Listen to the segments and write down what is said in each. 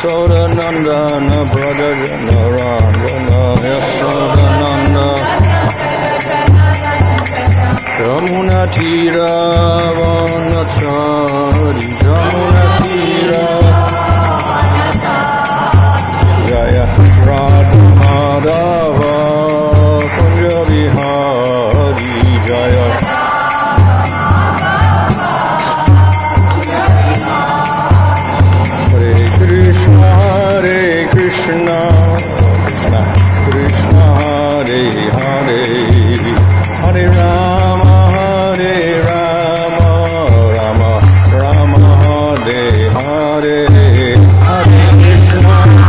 Yasodanandana Brajajana Yasodananda Jamunatira Vanachari Jamunatira Jaya Radha Madhava Kunja Vihari Jaya Hare Krishna Krishna Hare Hare Hare Rama Hare Rama Rama Rama Hare Hare Hare Krishna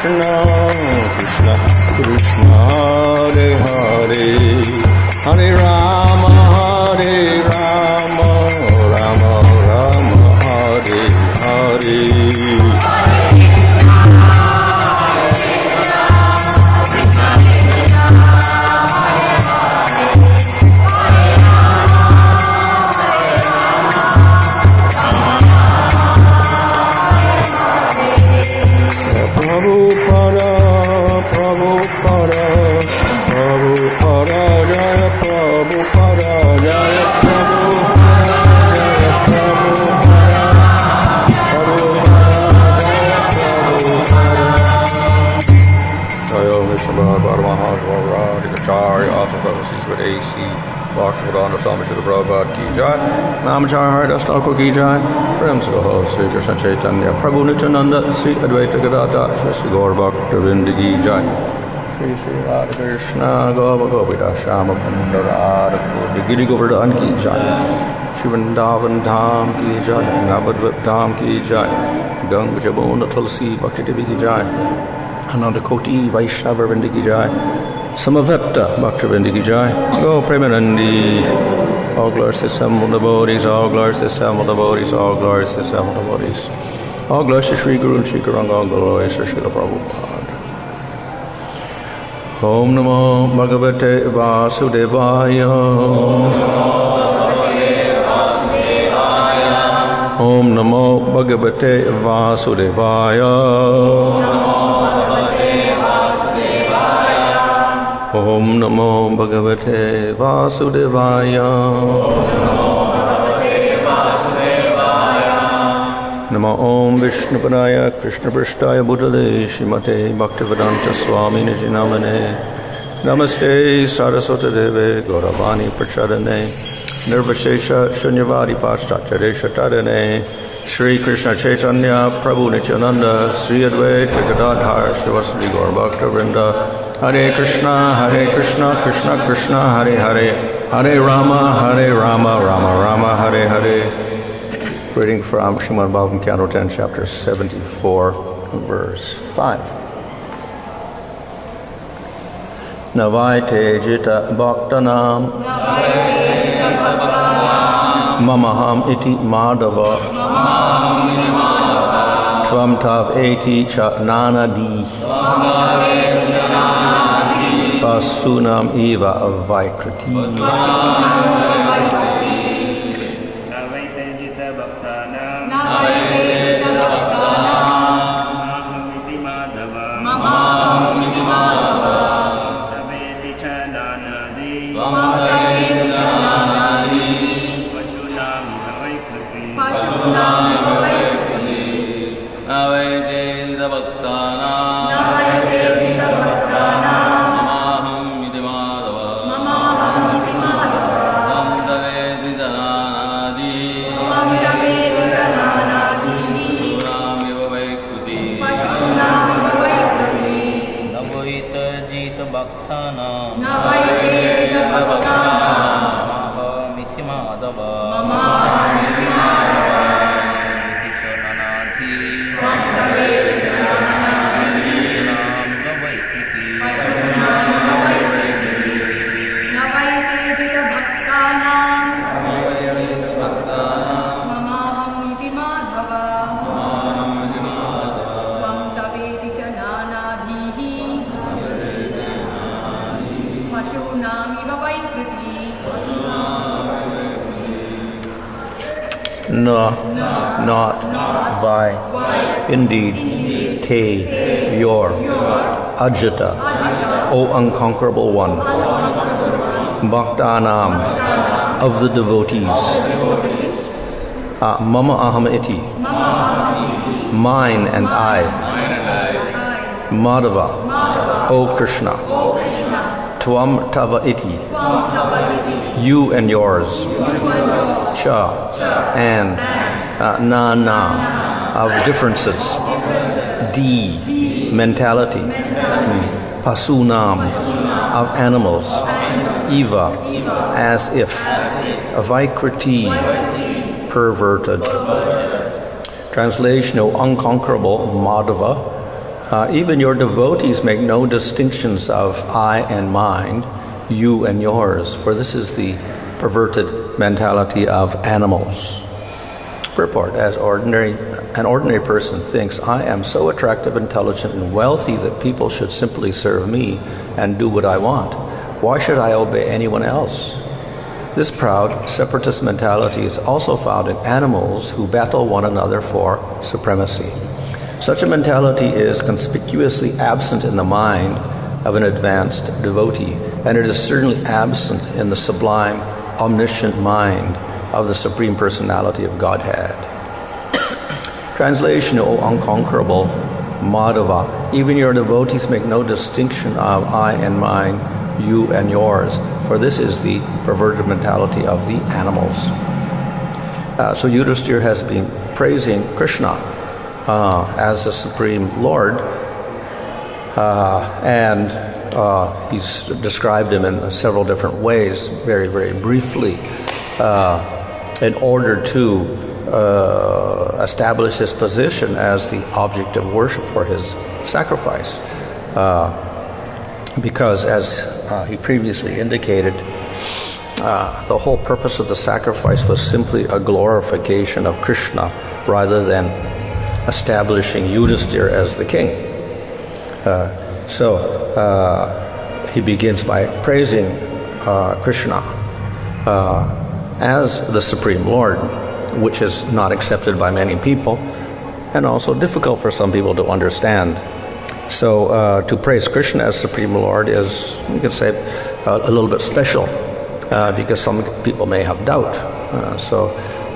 Krishna Krishna Krishna Hare Hare Hare Rama Hare Rama Rama Rama Hare Hare Prabhupada Jaya Prabhupada Jaya Prabhupada Jaya Prabhupada Jaya Vishnupada Paramahasvara Dikacharya Atatasis with AC Bhaktivedanta Swami Srila Prabhupada Ki Jai Namacharya Haridas Thakur Ki Jai Friends of the whole Sri Krishna Chaitanya Prabhu Nityananda Sri Advaita Gadadhar Sri Gaur Bhaktivinda Ki Jai Sri Sri Radha Krishna Gova Govida Shama Pundarada Giri Govardhan Ki Jai Shri Vrindavan Dham Ki Jai Navadvip Dham Ki Jai Ganga Jamuna Tulsi Bhakti Devi Ki Jai Ananda Koti Vaishnava Vrinda Ki Jai Samavetta Bhaktivinda Ki Jai Go Premanandi All glories to assembled devotees, all glories to assembled devotees, all glories to assembled devotees. All glories to Sri Guru and Sri Garanga, all glories to Srila Prabhupada. Om Namo Bhagavate Vasudevaya. Om Namo Bhagavate Vasudevaya. Om Namo Bhagavate Vasudevaya. Namo Om Vishnupadaya Krishna Prasthaya Buddhale Shrimate Bhaktivedanta Swami Nijinamane Namaste Saraswati Deve Gauravani Prachadane Nirvashesha Shunyavadi Paschatyaresha Tadane Shri Krishna Chaitanya Prabhu Nityananda Sri Advaita Gadadhar Shivasri Gaur Bhaktivinoda Hare Krishna, Krishna Krishna, Hare Hare, Hare Rama, Rama Rama, Hare Hare. Reading from Srimad Bhagavatam, Canto 10, Chapter 74, verse 5. Navaite jita bhaktanam mamaham iti madhava tvam tav eti cha nanadi Pasunam eva vaikriti. Na, not, vai, indeed, te, your, ajita, O unconquerable one, Bhaktanam, of the devotees, mama aham iti, mine and I, Madhava, O Krishna, Tvam tava iti, you and yours, cha, and na, of differences, di, mentality, pasunam, of animals, eva, as if, vaikriti, perverted. Translation, O unconquerable Madhava, even your devotees make no distinctions of I and mine, you and yours, for this is the perverted mentality of animals. Purport, as an ordinary person thinks, I am so attractive, intelligent, and wealthy that people should simply serve me and do what I want. Why should I obey anyone else? This proud, separatist mentality is also found in animals who battle one another for supremacy. Such a mentality is conspicuously absent in the mind of an advanced devotee, and it is certainly absent in the sublime, omniscient mind of the Supreme Personality of Godhead. Translation, O unconquerable Madhava, even your devotees make no distinction of I and mine, you and yours, for this is the perverted mentality of the animals. So Yudhisthira has been praising Krishna as the Supreme Lord, and he's described him in several different ways, very, very briefly, in order to establish his position as the object of worship for his sacrifice. Because, as he previously indicated, the whole purpose of the sacrifice was simply a glorification of Krishna rather than establishing Yudhisthira as the king. So he begins by praising Krishna as the Supreme Lord, which is not accepted by many people and also difficult for some people to understand. So to praise Krishna as Supreme Lord is, you could say, a little bit special because some people may have doubt.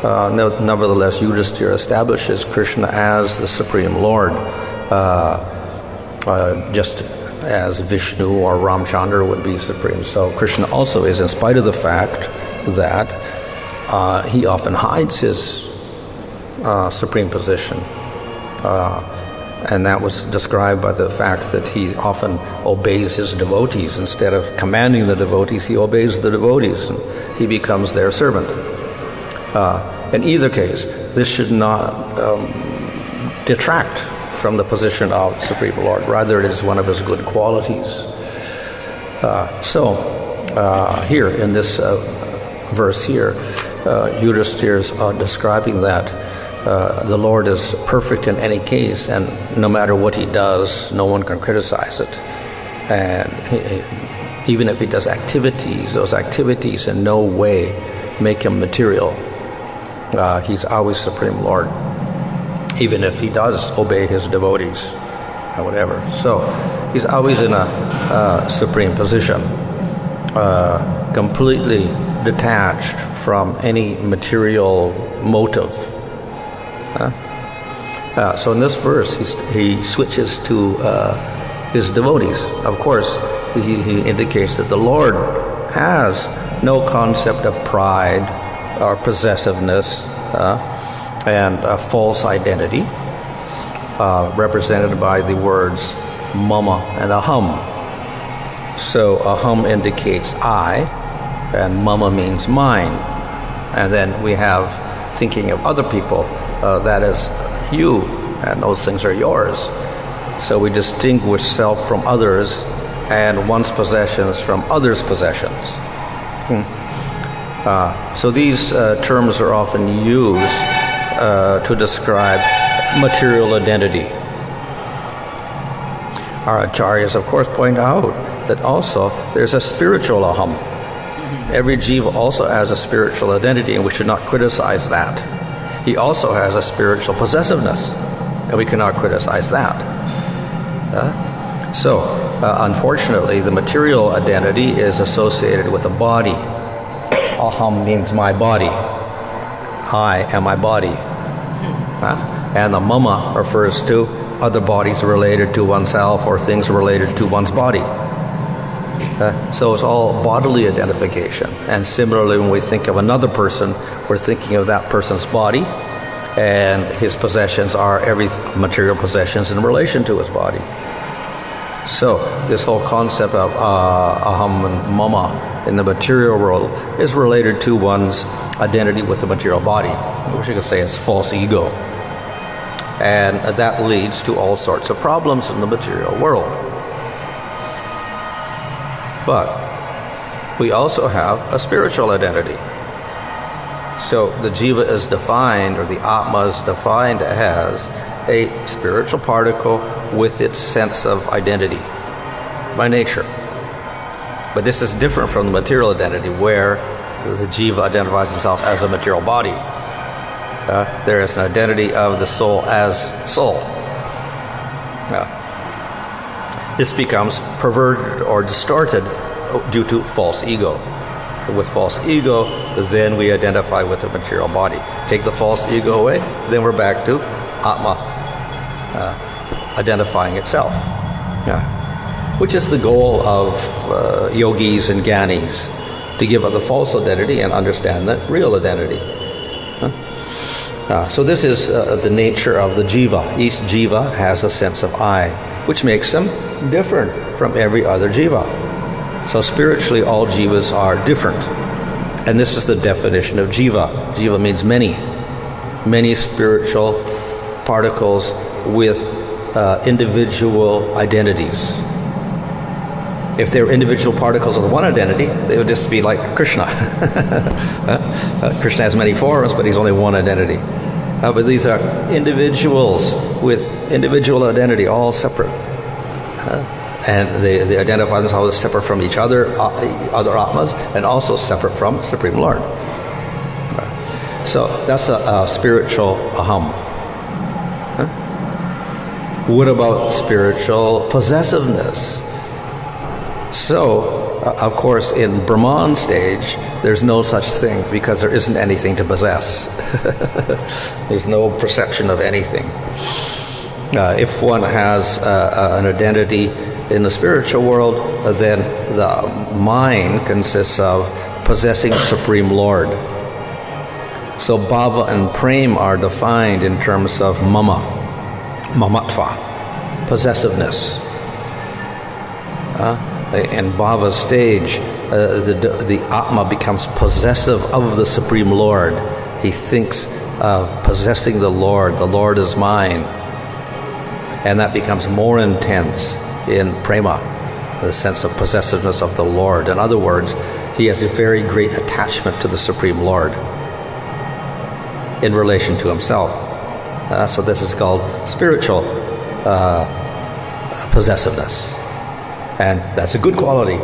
Nevertheless, Yudhisthira establishes Krishna as the Supreme Lord, just as Vishnu or Ramchandra would be supreme. So Krishna also is, in spite of the fact that he often hides his supreme position. And that was described by the fact that he often obeys his devotees. Instead of commanding the devotees, he obeys the devotees, and he becomes their servant. In either case, this should not detract from the position of Supreme Lord. Rather, it is one of his good qualities. Here, in this verse here, Yudhisthira is describing that the Lord is perfect in any case, and no matter what he does, no one can criticize it. And even if he does activities, those activities in no way make him material. He's always Supreme Lord, even if he does obey his devotees or whatever. So he's always in a supreme position, completely detached from any material motive. So in this verse, he switches to his devotees. Of course, he indicates that the Lord has no concept of pride or possessiveness and a false identity, represented by the words mama and aham. So aham indicates I, and mama means mine. And then we have thinking of other people, that is you, and those things are yours. So we distinguish self from others and one's possessions from others' possessions. So these terms are often used to describe material identity. Our acharyas, of course, point out that also there's a spiritual aham. Every jiva also has a spiritual identity, and we should not criticize that. He also has a spiritual possessiveness, and we cannot criticize that. Unfortunately, the material identity is associated with the body. Aham means my body. I am my body. And the mama refers to other bodies related to oneself or things related to one's body. So it's all bodily identification. And similarly, when we think of another person, we're thinking of that person's body, and his possessions are every material possessions in relation to his body. So this whole concept of aham and mama in the material world is related to one's identity with the material body, which you could say is false ego. And that leads to all sorts of problems in the material world. But we also have a spiritual identity. So the jiva is defined, or the atma is defined as a spiritual particle with its sense of identity by nature. But this is different from the material identity, where the jiva identifies himself as a material body. There is an identity of the soul as soul. This becomes perverted or distorted due to false ego. With false ego, then we identify with the material body. Take the false ego away, then we're back to atma identifying itself. Which is the goal of yogis and gyanis, to give up the false identity and understand the real identity. So this is the nature of the jiva. Each jiva has a sense of I, which makes them different from every other jiva. So spiritually, all jivas are different. And this is the definition of jiva. Jiva means many. Many spiritual particles with individual identities. If they were individual particles of one identity, they would just be like Krishna. Krishna has many forms, but he's only one identity. But these are individuals with individual identity, all separate. And they identify themselves as separate from each other, other atmas, and also separate from Supreme Lord. So that's a spiritual aham. What about spiritual possessiveness? So, of course, in Brahman stage, there's no such thing, because there isn't anything to possess. There's no perception of anything. If one has an identity in the spiritual world, then the mind consists of possessing Supreme Lord. So bhava and prema are defined in terms of mama, mamatva, possessiveness. In bhava stage, the atma becomes possessive of the Supreme Lord. He thinks of possessing the Lord is mine. And that becomes more intense in prema, the sense of possessiveness of the Lord. In other words, he has a very great attachment to the Supreme Lord in relation to himself. So this is called spiritual possessiveness. And that's a good quality.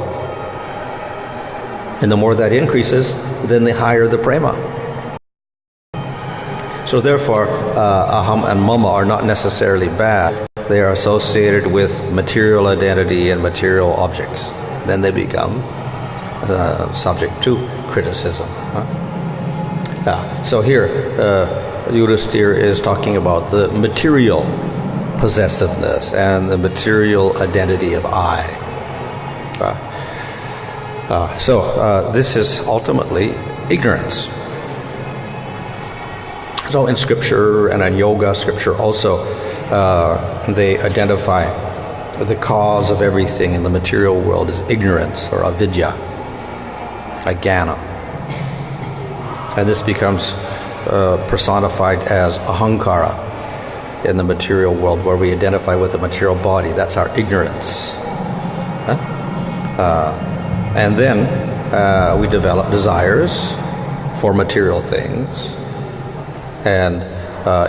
And the more that increases, then the higher the prema. So therefore, aham and mama are not necessarily bad. They are associated with material identity and material objects. Then they become subject to criticism. So here, Yudhisthira is talking about the material possessiveness and the material identity of I. So this is ultimately ignorance. So in scripture and in yoga scripture also, they identify the cause of everything in the material world as ignorance or avidya, ajnana. And this becomes personified as ahankara in the material world, where we identify with the material body. That's our ignorance. And then we develop desires for material things. And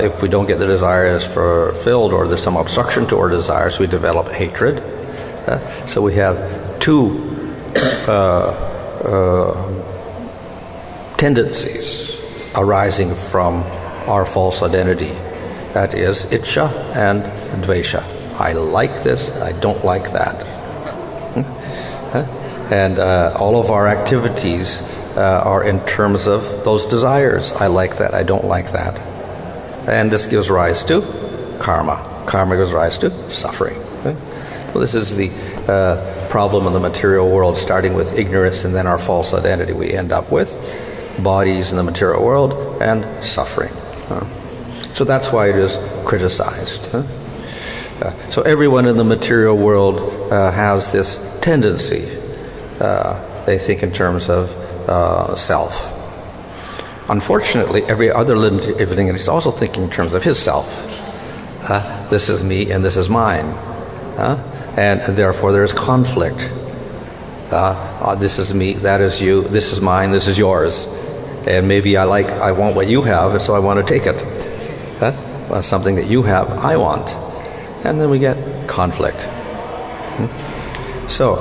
if we don't get the desires fulfilled, or there's some obstruction to our desires, we develop hatred. So we have two tendencies arising from our false identity. That is Iccha and Dvesha. I like this, I don't like that. And all of our activities are in terms of those desires. I like that, I don't like that. And this gives rise to karma. Karma gives rise to suffering. Well, this is the problem in the material world, starting with ignorance and then our false identity. We end up with bodies in the material world and suffering. So that's why it is criticized. So everyone in the material world has this tendency. They think in terms of self. Unfortunately, every other living entity is also thinking in terms of his self. This is me and this is mine. And therefore there is conflict. This is me, that is you, this is mine, this is yours. And maybe I want what you have, and so I want to take it. Something that you have, I want. And then we get conflict. So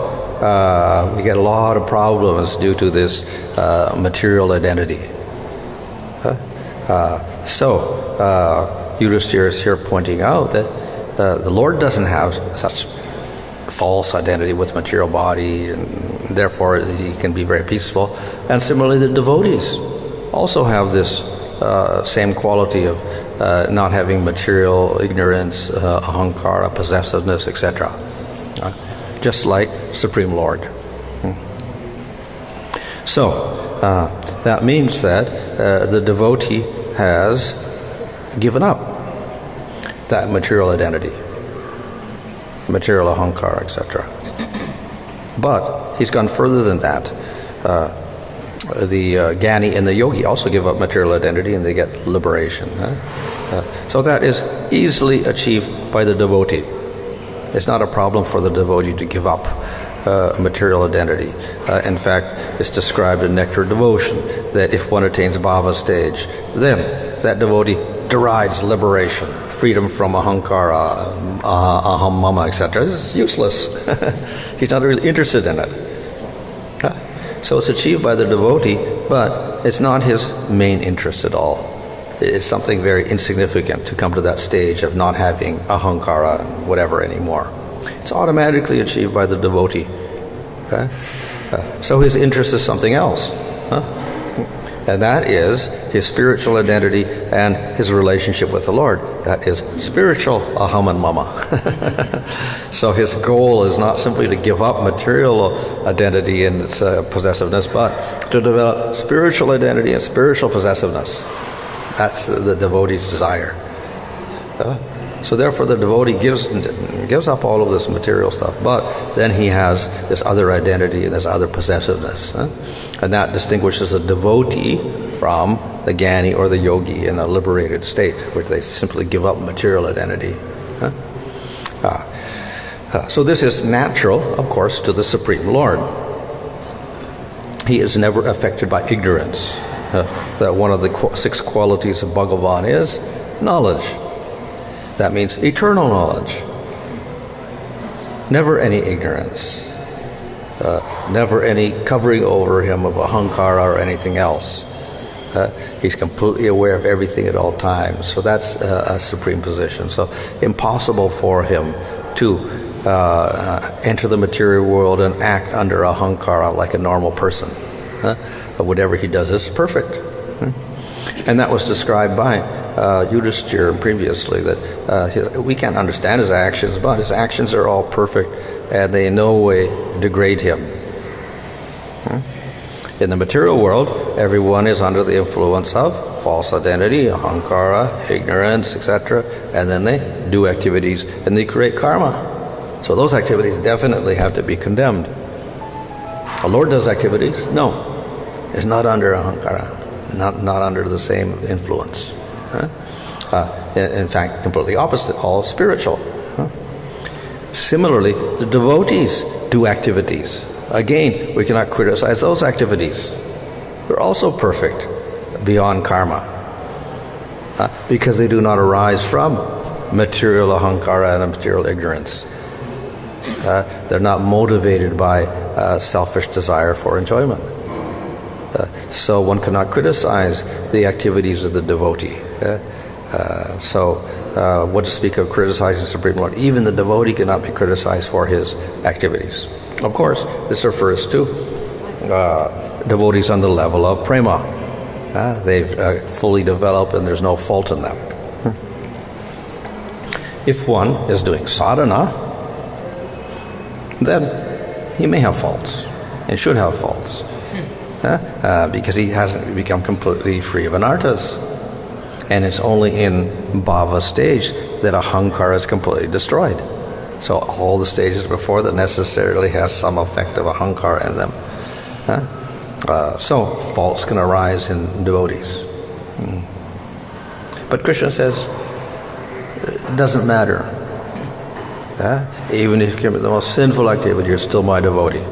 we get a lot of problems due to this material identity. Yudhishthira is here pointing out that the Lord doesn't have such false identity with material body, and therefore he can be very peaceful. And similarly, the devotees also have this same quality of not having material ignorance, ahankara, possessiveness, etc. Just like Supreme Lord. So that means that the devotee has given up that material identity, material ahankara, etc. But he's gone further than that. The Jnani and the yogi also give up material identity and they get liberation. So that is easily achieved by the devotee. It's not a problem for the devotee to give up material identity. In fact, it's described in Nectar Devotion that if one attains bhava stage, then that devotee derides liberation, freedom from ahankara, aham, mama, etc. This is useless. He's not really interested in it. So it's achieved by the devotee, but it's not his main interest at all. It's something very insignificant to come to that stage of not having ahankara and whatever anymore. It's automatically achieved by the devotee. So his interest is something else. And that is his spiritual identity and his relationship with the Lord. That is spiritual aham and mama. So his goal is not simply to give up material identity and its possessiveness, but to develop spiritual identity and spiritual possessiveness. That's the devotee's desire. So therefore the devotee gives up all of this material stuff, but then he has this other identity and this other possessiveness. And that distinguishes the devotee from the Jnani or the yogi in a liberated state, where they simply give up material identity. So this is natural, of course, to the Supreme Lord. He is never affected by ignorance. That one of the 6 qualities of Bhagavan is knowledge. That means eternal knowledge. Never any ignorance. Never any covering over him of ahankara or anything else. He's completely aware of everything at all times. So that's a supreme position. So impossible for him to enter the material world and act under ahankara like a normal person. But whatever he does is perfect. And that was described by Yudhishthira previously, that we can't understand his actions, but his actions are all perfect and they in no way degrade him. In the material world, everyone is under the influence of false identity, ahankara, ignorance, etc., and then they do activities and they create karma. So those activities definitely have to be condemned. The Lord does activities? No. It's not under ahankara, not under the same influence. In fact, completely opposite, all spiritual. Similarly, the devotees do activities. Again, we cannot criticize those activities. They're also perfect beyond karma, because they do not arise from material ahankara and material ignorance. They're not motivated by selfish desire for enjoyment. So one cannot criticize the activities of the devotee. What to speak of criticizing the Supreme Lord? Even the devotee cannot be criticized for his activities. Of course, this refers to devotees on the level of prema. They've fully developed and there's no fault in them. If one is doing sadhana, then he may have faults and should have faults. Because he hasn't become completely free of anarthas. And it's only in bhava stage that ahankara is completely destroyed. So all the stages before that necessarily has some effect of ahankara in them. So faults can arise in devotees. But Krishna says, it doesn't matter. Even if you commit the most sinful activity, you're still my devotee.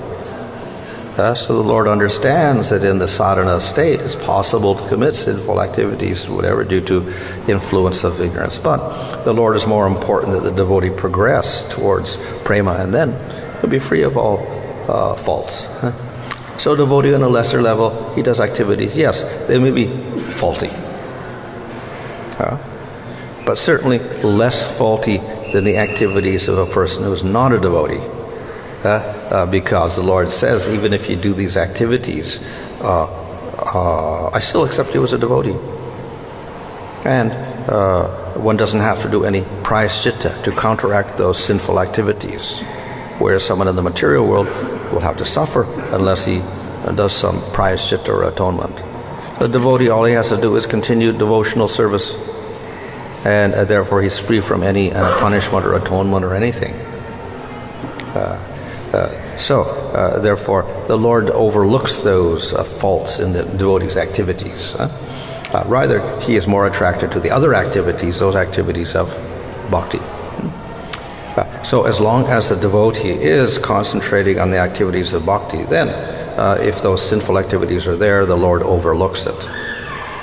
So the Lord understands that in the sadhana state it's possible to commit sinful activities, whatever, due to influence of ignorance. But the Lord is more important that the devotee progress towards prema, and then he'll be free of all faults. So devotee on a lesser level, he does activities. Yes, they may be faulty. But certainly less faulty than the activities of a person who is not a devotee. Because the Lord says, even if you do these activities, I still accept you as a devotee. And one doesn't have to do any prayaschitta to counteract those sinful activities, whereas someone in the material world will have to suffer unless he does some prayaschitta or atonement. The devotee, all he has to do is continue devotional service, and therefore he's free from any punishment or atonement or anything. Therefore, the Lord overlooks those faults in the devotee's activities. Rather, he is more attracted to the other activities, those activities of bhakti. So as long as the devotee is concentrating on the activities of bhakti, then if those sinful activities are there, the Lord overlooks it.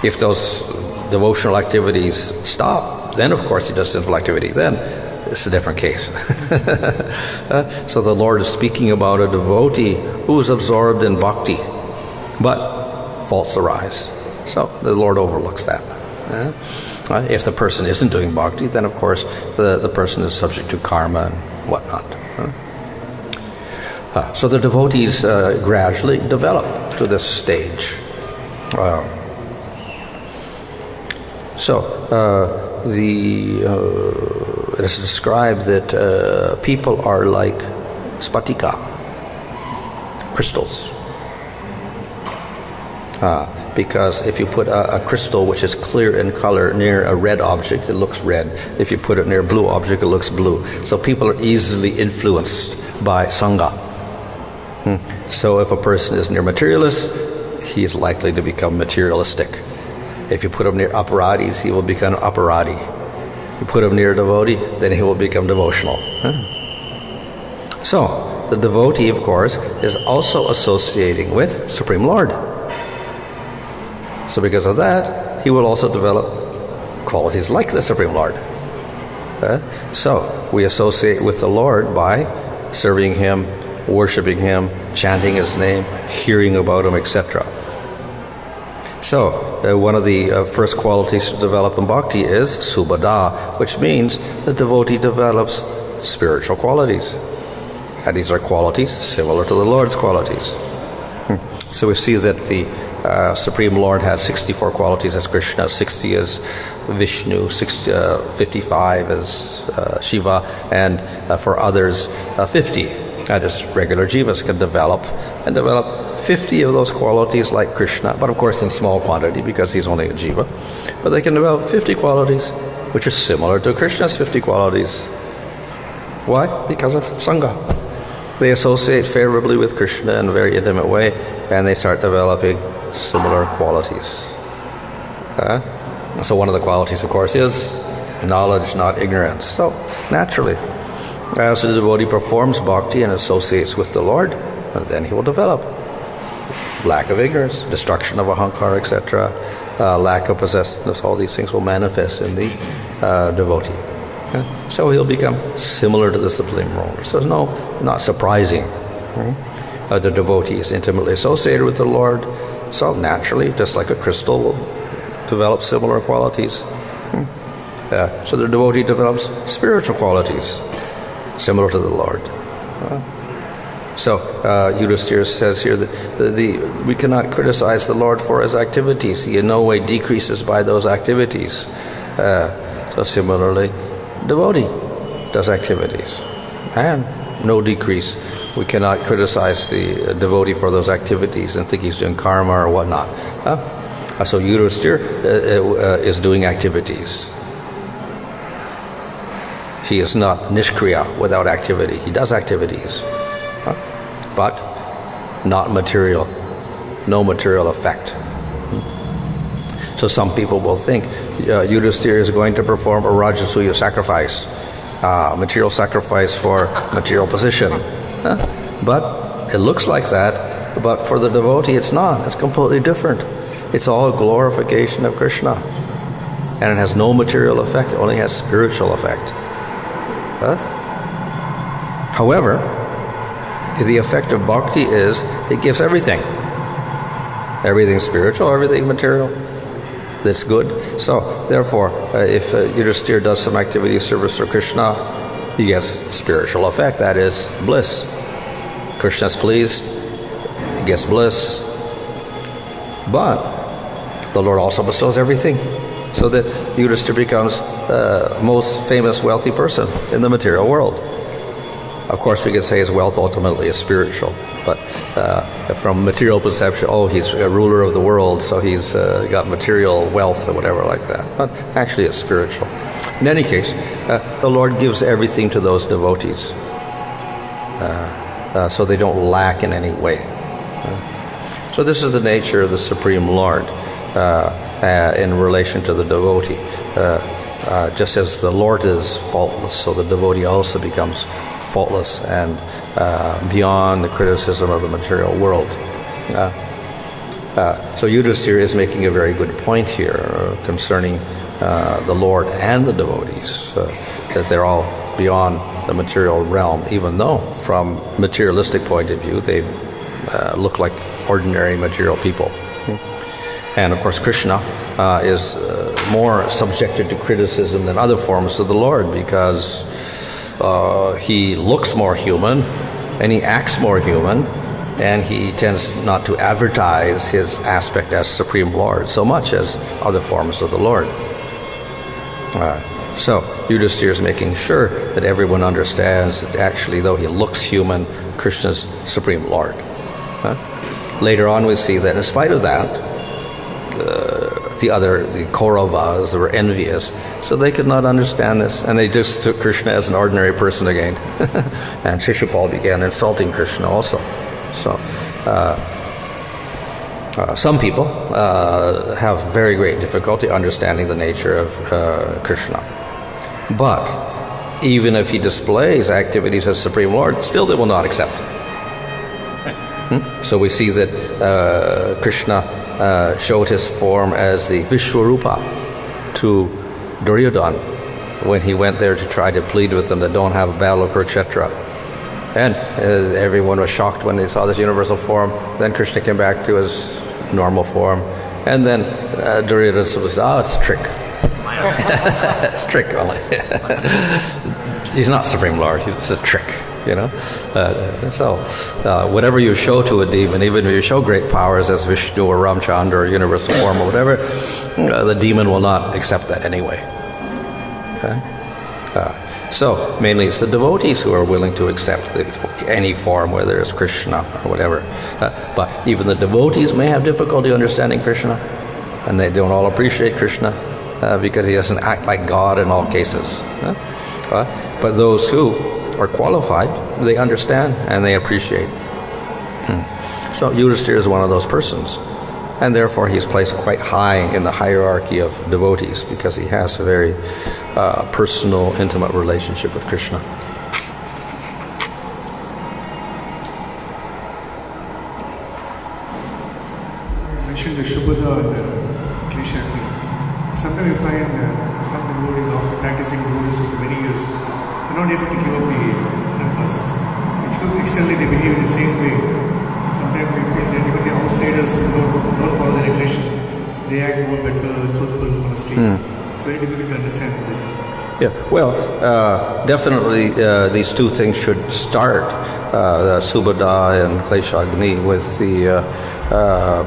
If those devotional activities stop, then of course he does sinful activity. Then it's a different case. So the Lord is speaking about a devotee who is absorbed in bhakti, but faults arise. So the Lord overlooks that. If the person isn't doing bhakti, then of course the person is subject to karma and whatnot. So the devotees gradually develop to this stage. It is described that people are like spatika, crystals. Because if you put a crystal which is clear in color near a red object, it looks red. If you put it near a blue object, it looks blue. So people are easily influenced by sangha. So if a person is near materialists, he is likely to become materialistic. If you put him near aparadis, he will become aparadi. You put him near a devotee, then he will become devotional. So, the devotee, of course, is also associating with Supreme Lord. So because of that, he will also develop qualities like the Supreme Lord. So, we associate with the Lord by serving Him, worshipping Him, chanting His name, hearing about Him, etc. So, one of the first qualities to develop in bhakti is subhada, which means the devotee develops spiritual qualities. And these are qualities similar to the Lord's qualities. So we see that the Supreme Lord has 64 qualities as Krishna, 60 as Vishnu, 55 as Shiva, and for others 50. That is, regular jivas can develop 50 of those qualities like Krishna, but of course in small quantity because he's only a jiva. But they can develop 50 qualities which are similar to Krishna's 50 qualities. Why? Because of Sangha. They associate favorably with Krishna in a very intimate way, and they start developing similar qualities. So one of the qualities, of course, is knowledge, not ignorance. So naturally, as the devotee performs bhakti and associates with the Lord, then he will develop lack of ignorance, destruction of ahankara, etc., lack of possessiveness. All these things will manifest in the devotee. So he'll become similar to the Supreme Lord. So not surprising. The devotee is intimately associated with the Lord, so naturally, just like a crystal will develop similar qualities. So the devotee develops spiritual qualities similar to the Lord. So Yudhisthira says here that we cannot criticize the Lord for his activities. He in no way decreases by those activities. So similarly, devotee does activities, and no decrease. We cannot criticize the devotee for those activities and think he's doing karma or whatnot. So Yudhisthira is doing activities. He is not nishkriya, without activity. He does activities, but not material, no material effect. So some people will think Yudhisthira is going to perform a Rajasuya sacrifice, material sacrifice for material position. But it looks like that, but for the devotee it's not. It's completely different. It's all a glorification of Krishna. And it has no material effect, it only has spiritual effect. However, the effect of bhakti is it gives everything. Everything spiritual, everything material. That's good. So, therefore, if Yudhisthira does some activity of service for Krishna, he gets spiritual effect, that is bliss. Krishna is pleased, he gets bliss. But the Lord also bestows everything, so that Yudhisthira becomes the most famous wealthy person in the material world. Of course, we could say his wealth ultimately is spiritual, but from material perception, he's a ruler of the world, so he's got material wealth or whatever like that. But actually it's spiritual. In any case, the Lord gives everything to those devotees, so they don't lack in any way. So this is the nature of the Supreme Lord in relation to the devotee. Just as the Lord is faultless, so the devotee also becomes faultless and beyond the criticism of the material world. So Yudhisthira is making a very good point here concerning the Lord and the devotees, that they're all beyond the material realm, even though from materialistic point of view they look like ordinary material people. And of course Krishna is more subjected to criticism than other forms of the Lord, because he looks more human and he acts more human, and he tends not to advertise his aspect as Supreme Lord so much as other forms of the Lord. So Yudhisthira is making sure that everyone understands that actually, though he looks human, Krishna's Supreme Lord. Later on we see that in spite of that, the Kauravas were envious, so they could not understand this, and they just took Krishna as an ordinary person again. And Shishupal began insulting Krishna also. So some people have very great difficulty understanding the nature of Krishna. But even if he displays activities as Supreme Lord, still they will not accept. So we see that Krishna showed his form as the Vishwarupa to Duryodhana when he went there to try to plead with them that don't have a battle of Kurukshetra. And everyone was shocked when they saw this universal form. Then Krishna came back to his normal form. And then Duryodhana said, it's a trick. It's a trick only. He's not Supreme Lord, it's a trick. So whatever you show to a demon, even if you show great powers as Vishnu or Ramchandra or universal form or whatever, the demon will not accept that anyway. Okay? So mainly it's the devotees who are willing to accept any form, whether it's Krishna or whatever. But even the devotees may have difficulty understanding Krishna, and they don't all appreciate Krishna because he doesn't act like God in all cases. But those who are qualified, they understand and they appreciate. So Yudhisthira is one of those persons, and therefore he's placed quite high in the hierarchy of devotees because he has a very personal, intimate relationship with Krishna. You mentioned the Shubhada and Klesha. Sometimes you find some devotees after practicing devotees for many years, they're not able to give up the purpose. It looks externally they behave in the same way. Sometimes we feel that even the outsiders who don't follow the regulation, they act more better, truthful, honestly. It's very difficult to understand this. Yeah, well, definitely these two things should start, Subhada and Kleshagni, with the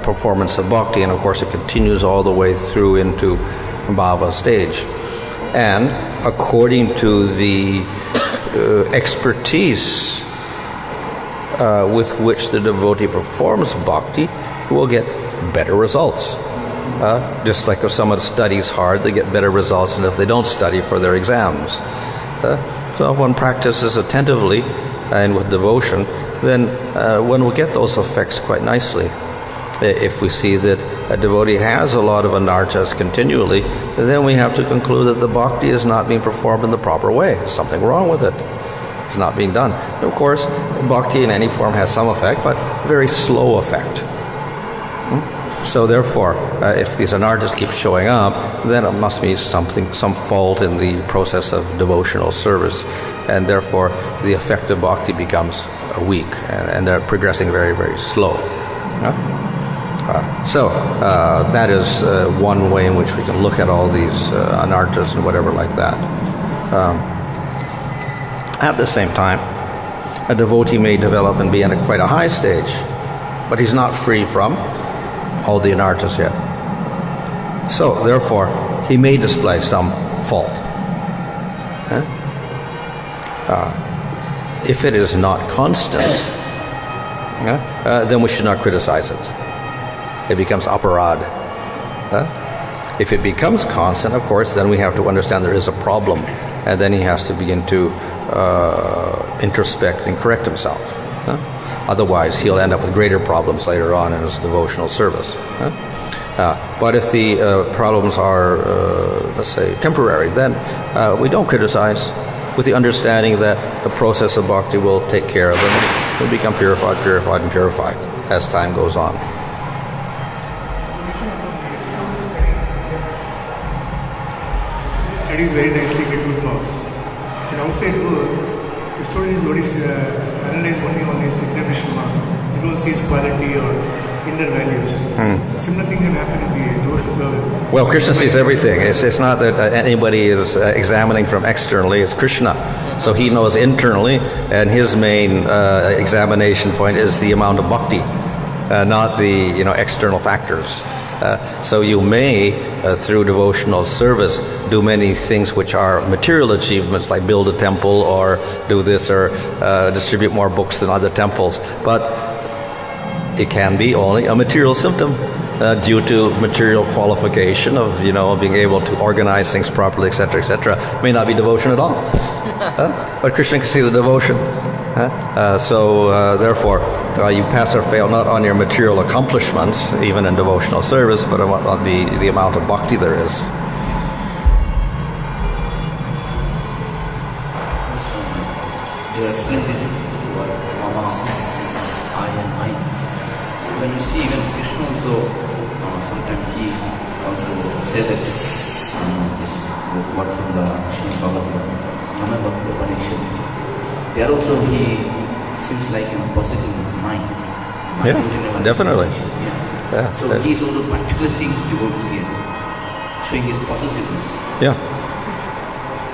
performance of Bhakti, and of course it continues all the way through into Bhava stage. And according to the expertise with which the devotee performs Bhakti, he will get better results. Just like if someone studies hard, they get better results than if they don't study for their exams. So if one practices attentively and with devotion, then one will get those effects quite nicely. If we see that a devotee has a lot of anarthas continually, then we have to conclude that the bhakti is not being performed in the proper way. There's something wrong with it. It's not being done. And of course, bhakti in any form has some effect, but very slow effect. So therefore, if these anarthas keep showing up, then it must be some fault in the process of devotional service, and therefore the effect of bhakti becomes weak, and they're progressing very, very slow. So that is one way in which we can look at all these anarthas and whatever like that. At the same time, a devotee may develop and be at quite a high stage, but he's not free from all the anarthas yet. So, therefore, he may display some fault. If it is not constant, then we should not criticize it. It becomes aparad. If it becomes constant, of course, then we have to understand there is a problem, and then he has to begin to introspect and correct himself. Otherwise, he'll end up with greater problems later on in his devotional service. But if the problems are, let's say, temporary, then we don't criticize, with the understanding that the process of bhakti will take care of them. They'll become purified, purified, and purified as time goes on. Studies very nicely, get good marks. In outside world, the student is only analyzed only on his examination mark. You don't see his quality or inner values. Similar thing can happen in the devotional service. Well, Krishna sees everything. It's not that anybody is examining from externally. It's Krishna. So he knows internally, and his main examination point is the amount of bhakti, not the external factors. So you may, through devotional service, do many things which are material achievements, like build a temple or do this or distribute more books than other temples. But it can be only a material symptom due to material qualification of, being able to organize things properly, etc., etc. May not be devotion at all. But Krishna can see the devotion. So therefore, you pass or fail not on your material accomplishments, even in devotional service, but on the amount of bhakti there is. When you see even Krishna also, sometimes he also says that this word from the Srimad Bhagavatam, Anabhakta Upanishad. There also he seems like possessing mind. Yeah, definitely. Yeah. So he is also particularly seeing his devotees here, showing his possessiveness. Yeah.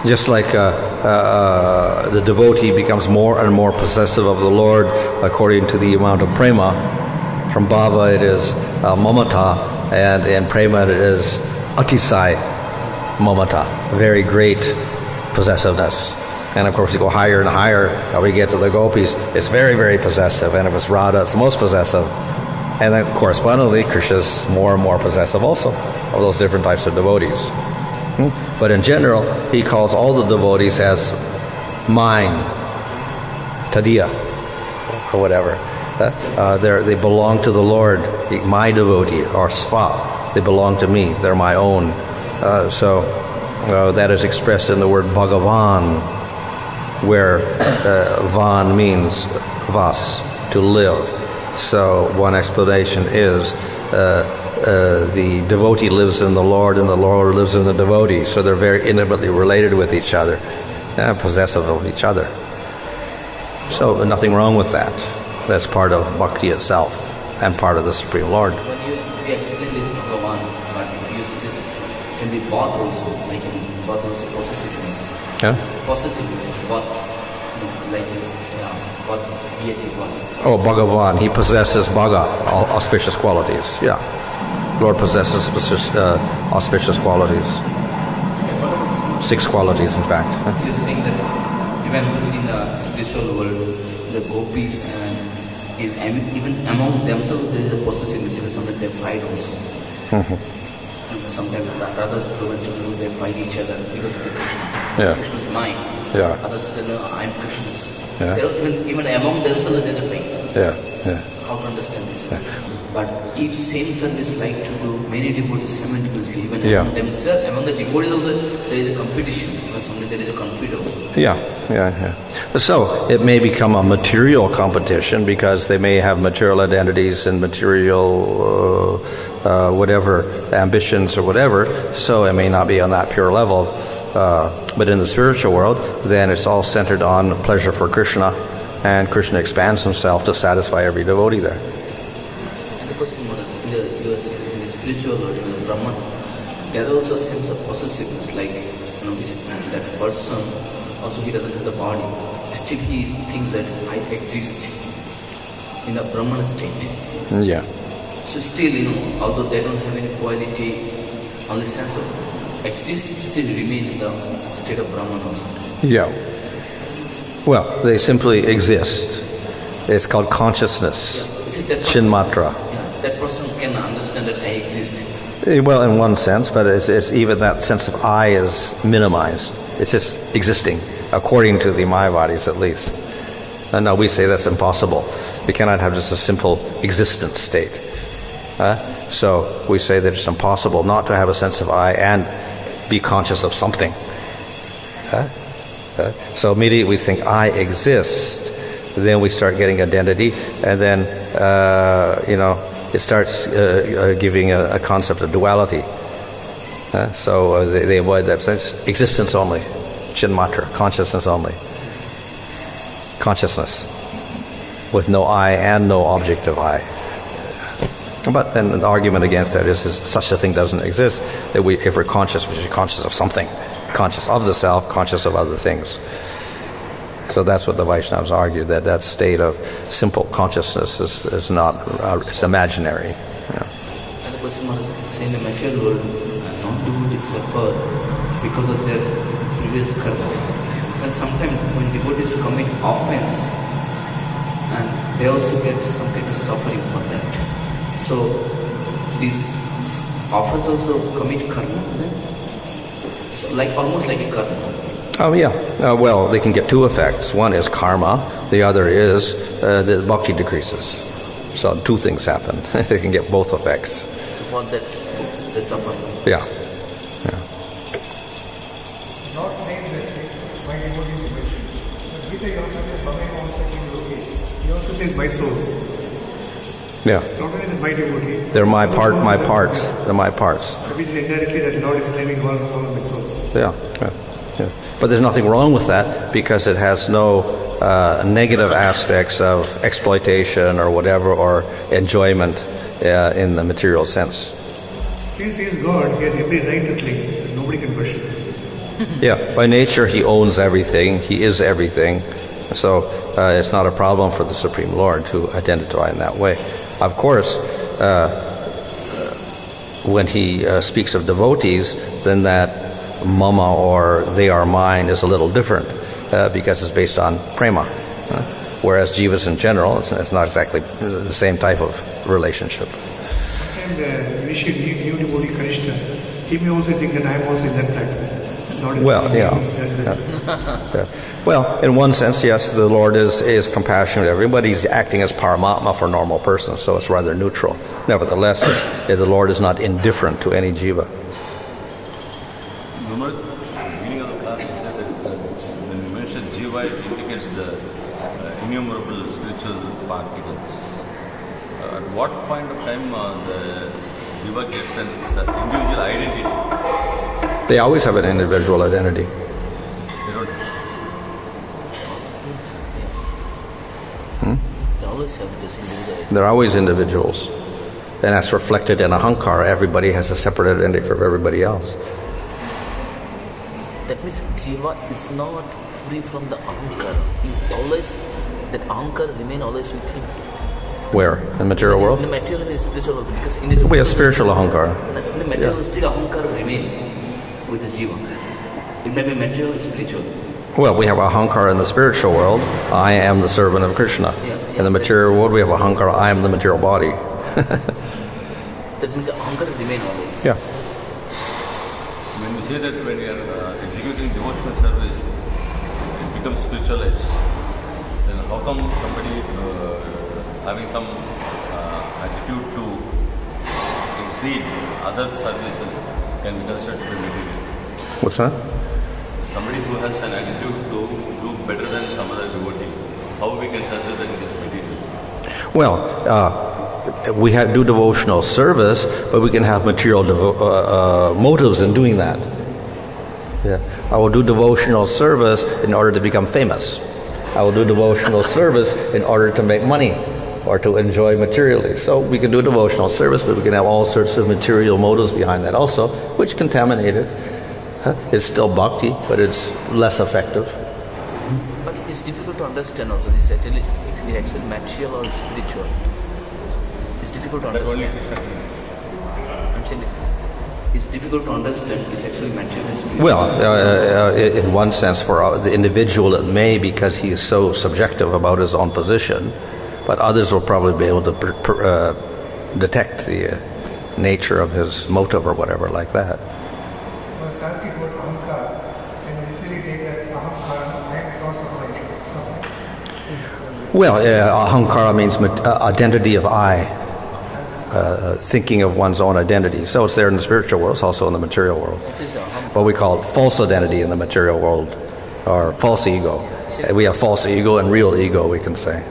Just like the devotee becomes more and more possessive of the Lord according to the amount of prema. From bhava it is mamata, and in prema it is atisai mamata, very great possessiveness. And of course, we go higher and higher, we get to the gopis, it's very, very possessive, and if it's Radha, it's the most possessive. And then correspondingly, Krishna is more and more possessive also of those different types of devotees. But in general, he calls all the devotees as mine, tadiya, or whatever. They belong to the Lord, my devotee, or sva. They belong to me, they're my own. So that is expressed in the word Bhagavan, where van means vas, to live. So one explanation is the devotee lives in the Lord and the Lord lives in the devotee. So they're very intimately related with each other and possessive of each other. So nothing wrong with that. That's part of bhakti itself and part of the Supreme Lord. When you explain this Bhagavan, but if you use this, can be both also, like in both also possessiveness. Yeah? Possessiveness, both, like, both deity, both. Oh, Bhagavan, he possesses bhaga, auspicious qualities. Yeah. Lord possesses auspicious qualities. 6 qualities, in fact. You're saying that even in the spiritual world, the gopis and even among themselves there is a possessiveness. Sometimes they fight also. And sometimes the others they fight each other because of the Krishna. Yeah. Krishna is mine. Yeah. Others say, no, I'm Krishna's. Yeah. Even among themselves there is a fight. Yeah, yeah. How to understand this? But if same service like to do many devotees simultaneously, even among themselves, among the devotees also, there is a competition, because sometimes there is a conflict also. Yeah. So it may become a material competition because they may have material identities and material whatever ambitions or whatever. So it may not be on that pure level. But in the spiritual world, then it's all centered on pleasure for Krishna, and Krishna expands himself to satisfy every devotee there. And the question was, in the spiritual world, in the Brahman, there is also a sense of possessiveness, like, that person, also he doesn't have the body, still he thinks that I exist in the Brahman state. Yeah. So still, although they don't have any quality, only sense of exist, still remain in the state of Brahman also. Yeah. Well, they simply exist. It's called consciousness. Chinmatra. That person can understand that I exist. Well, in one sense, but it's even that sense of I is minimized. It's just existing, according to the Mayavadis at least. And now we say that's impossible. We cannot have just a simple existence state. So we say that it's impossible not to have a sense of I and be conscious of something. So immediately we think I exist, then we start getting identity, and then it starts giving a concept of duality. So they avoid that sense. Existence only, chinmatra, consciousness only, consciousness with no I and no object of I. But then the argument against that is such a thing doesn't exist. That if we're conscious, we should be conscious of something, conscious of the self, conscious of other things. So that's what the Vaishnavas argue, that state of simple consciousness is not, it's imaginary. And the question was, in the material world, non-devotees suffer because of their previous karma. And sometimes when devotees commit offense, and they also get some kind of suffering for that. So these offense also commit karma then? It's almost like a karma. Oh yeah. Well, they can get 2 effects. One is karma. The other is the bhakti decreases. So 2 things happen. They can get both effects. So for that, they suffer. Yeah. Not named that my devotee is Vaishnav. But Gita also says, Bhagavan also says, okay. He also says, my souls. Yeah. Not only the my devotee. They're my parts. They're my parts. Which indirectly that Lord is claiming all of my souls. Yeah. But there's nothing wrong with that because it has no negative aspects of exploitation or whatever or enjoyment in the material sense. Since he is God, he has every right to claim. Nobody can question him. Yeah, by nature he owns everything, he is everything. So it's not a problem for the Supreme Lord to identify in that way. Of course, when he speaks of devotees, then that mama or they are mine is a little different because it's based on prema. Whereas jivas in general, it's not exactly the same type of relationship. And initially, new devotee Krishna, he may also think that I am also in that type. Well, yeah. Well, in one sense, yes, the Lord is compassionate to everybody. He's acting as Paramatma for normal persons, so it's rather neutral. Nevertheless, the Lord is not indifferent to any jiva. Remember, at the beginning of the class, you said that when you mentioned jiva, it indicates the innumerable spiritual particles. At what point of time the jiva gets an individual identity. They always have an individual identity. They don't. They always have this individual. They're always individuals. And that's reflected in ahankara. Everybody has a separate identity from everybody else. That means jiva is not free from the ahankara. He always, that ahankara remain always with him. Where? In the material world? In the material and spiritual also, because in this We have spiritual ahankara. in the material still ahankara remain with the jiva. It may be material, spiritual. Well, we have ahankara in the spiritual world. I am the servant of Krishna. In the material world, we have ahankara. I am the material body. That means the ahankara remain always. Yeah. When we say that when we are executing devotional service, it becomes spiritualized. Then how come somebody having some attitude to exceed other services can be considered to be material? What's that? Somebody who has an attitude to do better than some other devotee, how we can consider that it is material? Well, we do devotional service, but we can have material motives in doing that. Yeah. I will do devotional service in order to become famous. I will do devotional service in order to make money or to enjoy materially. So we can do devotional service, but we can have all sorts of material motives behind that also, which contaminate it. It's still bhakti, but it's less effective. But it's difficult to understand also. This actually, it is actually material or spiritual. It's difficult to understand. I'm saying it's difficult to understand. It's actually material and spiritual. Well, in one sense, for the individual it may, because he is so subjective about his own position, but others will probably be able to detect the nature of his motive or whatever like that. Sanskrit word ahankara can literally take as ahankara, I am cause of something. Well, ahankara means identity of I, thinking of one's own identity. So it's there in the spiritual world, it's also in the material world. What we call false identity in the material world, or false ego. We have false ego and real ego, we can say.